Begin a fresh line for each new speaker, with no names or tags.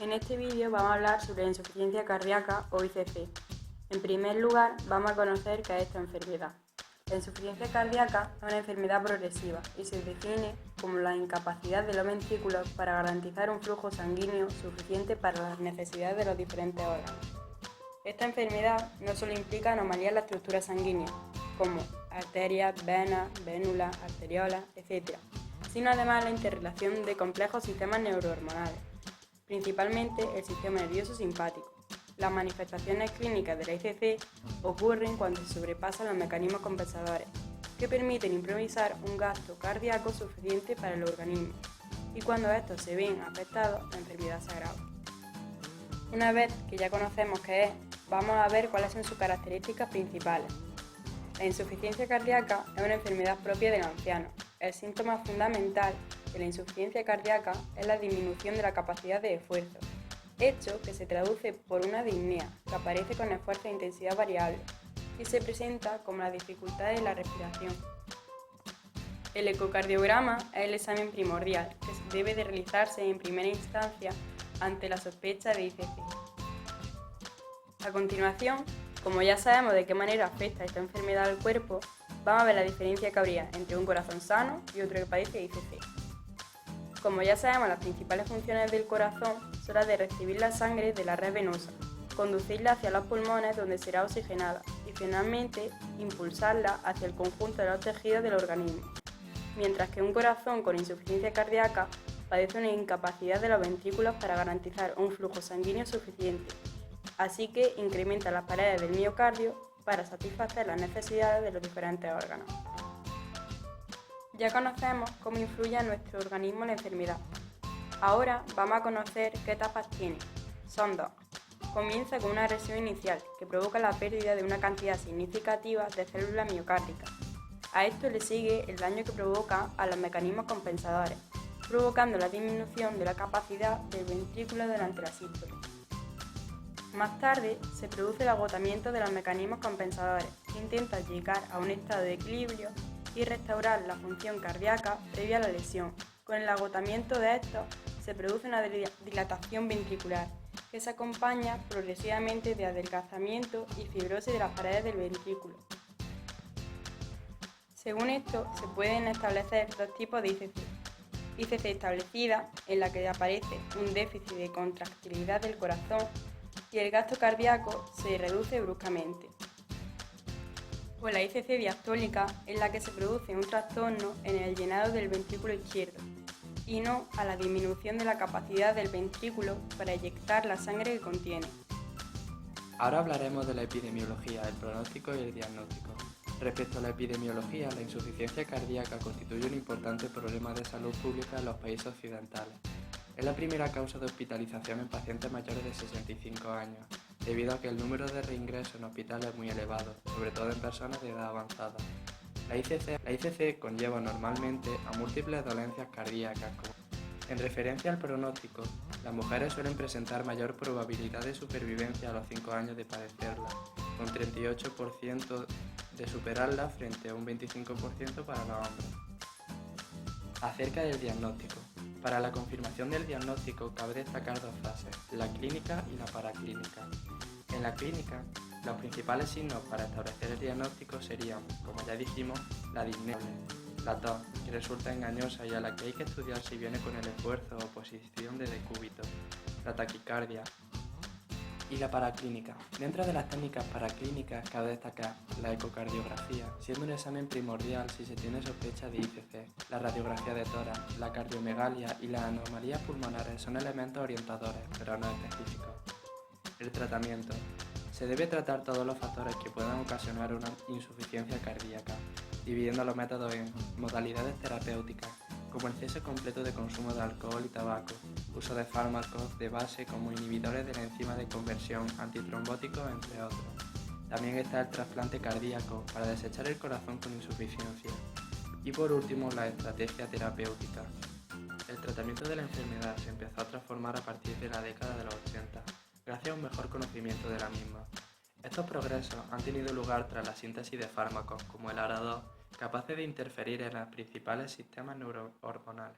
En este vídeo vamos a hablar sobre la insuficiencia cardíaca o ICC. En primer lugar, vamos a conocer qué es esta enfermedad. La insuficiencia cardíaca es una enfermedad progresiva y se define como la incapacidad de los ventrículos para garantizar un flujo sanguíneo suficiente para las necesidades de los diferentes órganos. Esta enfermedad no solo implica anomalías en la estructura sanguínea, como arterias, venas, vénulas, arteriolas, etc., sino además la interrelación de complejos sistemas neurohormonales, principalmente el sistema nervioso simpático. Las manifestaciones clínicas de la ICC ocurren cuando se sobrepasan los mecanismos compensadores, que permiten improvisar un gasto cardíaco suficiente para el organismo, y cuando estos se ven afectados, la enfermedad se agrava. Una vez que ya conocemos qué es, vamos a ver cuáles son sus características principales. La insuficiencia cardíaca es una enfermedad propia de los ancianos. El síntoma fundamental de la insuficiencia cardíaca es la disminución de la capacidad de esfuerzo, hecho que se traduce por una disnea que aparece con esfuerzo e intensidad variable y se presenta como la dificultad de la respiración. El ecocardiograma es el examen primordial que debe de realizarse en primera instancia ante la sospecha de ICC. A continuación, como ya sabemos de qué manera afecta esta enfermedad al cuerpo, vamos a ver la diferencia que habría entre un corazón sano y otro que padece ICC. Como ya sabemos, las principales funciones del corazón son las de recibir la sangre de la red venosa, conducirla hacia los pulmones donde será oxigenada y finalmente impulsarla hacia el conjunto de los tejidos del organismo, mientras que un corazón con insuficiencia cardíaca padece una incapacidad de los ventrículos para garantizar un flujo sanguíneo suficiente, así que incrementa las paredes del miocardio para satisfacer las necesidades de los diferentes órganos. Ya conocemos cómo influye en nuestro organismo la enfermedad. Ahora vamos a conocer qué etapas tiene. Son dos. Comienza con una agresión inicial que provoca la pérdida de una cantidad significativa de células miocárdicas. A esto le sigue el daño que provoca a los mecanismos compensadores, provocando la disminución de la capacidad del ventrículo durante la sístole. Más tarde se produce el agotamiento de los mecanismos compensadores que intentan llegar a un estado de equilibrio y restaurar la función cardíaca previa a la lesión. Con el agotamiento de estos se produce una dilatación ventricular que se acompaña progresivamente de adelgazamiento y fibrosis de las paredes del ventrículo. Según esto, se pueden establecer dos tipos de ICC. ICC establecida, en la que aparece un déficit de contractilidad del corazón y el gasto cardíaco se reduce bruscamente. O la ICC diastólica, en la que se produce un trastorno en el llenado del ventrículo izquierdo y no a la disminución de la capacidad del ventrículo para eyectar la sangre que contiene.
Ahora hablaremos de la epidemiología, el pronóstico y el diagnóstico. Respecto a la epidemiología, la insuficiencia cardíaca constituye un importante problema de salud pública en los países occidentales. Es la primera causa de hospitalización en pacientes mayores de 65 años, debido a que el número de reingresos en hospitales es muy elevado, sobre todo en personas de edad avanzada. La ICC conlleva normalmente a múltiples dolencias cardíacas. En referencia al pronóstico, las mujeres suelen presentar mayor probabilidad de supervivencia a los 5 años de padecerla, con 38% de superarla frente a un 25% para los hombres. Acerca del diagnóstico. Para la confirmación del diagnóstico cabe destacar dos fases, la clínica y la paraclínica. En la clínica, los principales signos para establecer el diagnóstico serían, como ya dijimos, la disnea, la tos, que resulta engañosa y a la que hay que estudiar si viene con el esfuerzo o posición de decúbito, la taquicardia y la paraclínica. Dentro de las técnicas paraclínicas cabe destacar la ecocardiografía, siendo un examen primordial si se tiene sospecha de ICC. La radiografía de tórax, la cardiomegalia y las anomalías pulmonares son elementos orientadores, pero no específicos. El tratamiento. Se debe tratar todos los factores que puedan ocasionar una insuficiencia cardíaca, dividiendo los métodos en modalidades terapéuticas, como el cese completo de consumo de alcohol y tabaco, uso de fármacos de base como inhibidores de la enzima de conversión, antitrombóticos, entre otros. También está el trasplante cardíaco para desechar el corazón con insuficiencia. Y por último, la estrategia terapéutica. El tratamiento de la enfermedad se empezó a transformar a partir de la década de los 80, gracias a un mejor conocimiento de la misma. Estos progresos han tenido lugar tras la síntesis de fármacos como el ARA2, capaces de interferir en los principales sistemas neurohormonales.